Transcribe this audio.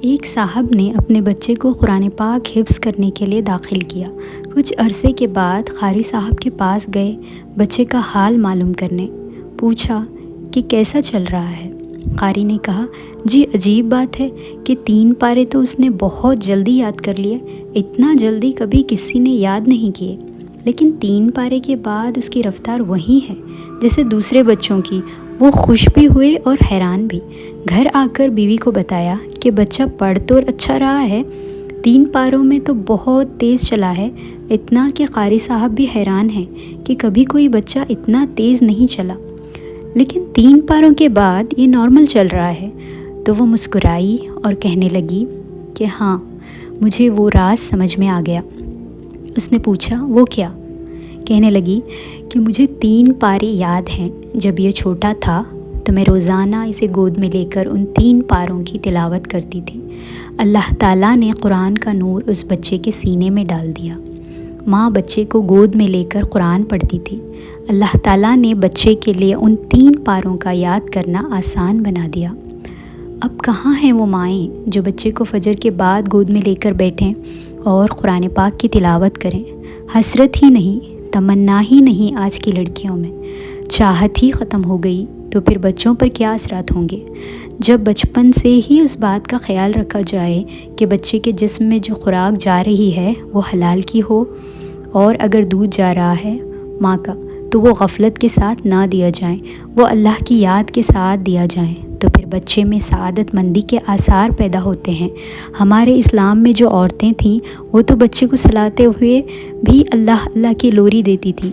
ایک صاحب نے اپنے بچے کو قرآن پاک حفظ کرنے کے لیے داخل کیا۔ کچھ عرصے کے بعد قاری صاحب کے پاس گئے، بچے کا حال معلوم کرنے۔ پوچھا کہ کیسا چل رہا ہے؟ قاری نے کہا، جی عجیب بات ہے کہ 3 پارے تو اس نے بہت جلدی یاد کر لیے، اتنا جلدی کبھی کسی نے یاد نہیں کیے، لیکن 3 پارے کے بعد اس کی رفتار وہی ہے جیسے دوسرے بچوں کی۔ وہ خوش بھی ہوئے اور حیران بھی۔ گھر آ کر بیوی کو بتایا کہ بچہ پڑھ تو اچھا رہا ہے، 3 پاروں میں تو بہت تیز چلا ہے، اتنا کہ قاری صاحب بھی حیران ہیں کہ کبھی کوئی بچہ اتنا تیز نہیں چلا، لیکن 3 پاروں کے بعد یہ نارمل چل رہا ہے۔ تو وہ مسکرائی اور کہنے لگی کہ ہاں، مجھے وہ راز سمجھ میں آ گیا۔ اس نے پوچھا وہ کیا؟ کہنے لگی کہ مجھے 3 پارے یاد ہیں۔ جب یہ چھوٹا تھا تو میں روزانہ اسے گود میں لے کر ان 3 پاروں کی تلاوت کرتی تھی۔ اللہ تعالیٰ نے قرآن کا نور اس بچے کے سینے میں ڈال دیا۔ ماں بچے کو گود میں لے کر قرآن پڑھتی تھی۔ اللہ تعالیٰ نے بچے کے لیے ان 3 پاروں کا یاد کرنا آسان بنا دیا۔ اب کہاں ہیں وہ مائیں جو بچے کو فجر کے بعد گود میں لے کر بیٹھیں اور قرآن پاک کی تلاوت کریں؟ حسرت ہی نہیں، تمنا ہی نہیں آج کی لڑکیوں میں۔ چاہت ہی ختم ہو گئی تو پھر بچوں پر کیا اثرات ہوں گے؟ جب بچپن سے ہی اس بات کا خیال رکھا جائے کہ بچے کے جسم میں جو خوراک جا رہی ہے وہ حلال کی ہو، اور اگر دودھ جا رہا ہے ماں کا تو وہ غفلت کے ساتھ نہ دیا جائیں، وہ اللہ کی یاد کے ساتھ دیا جائیں، تو پھر بچے میں سعادت مندی کے آثار پیدا ہوتے ہیں۔ ہمارے اسلام میں جو عورتیں تھیں وہ تو بچے کو سلاتے ہوئے بھی اللہ اللہ کی لوری دیتی تھی۔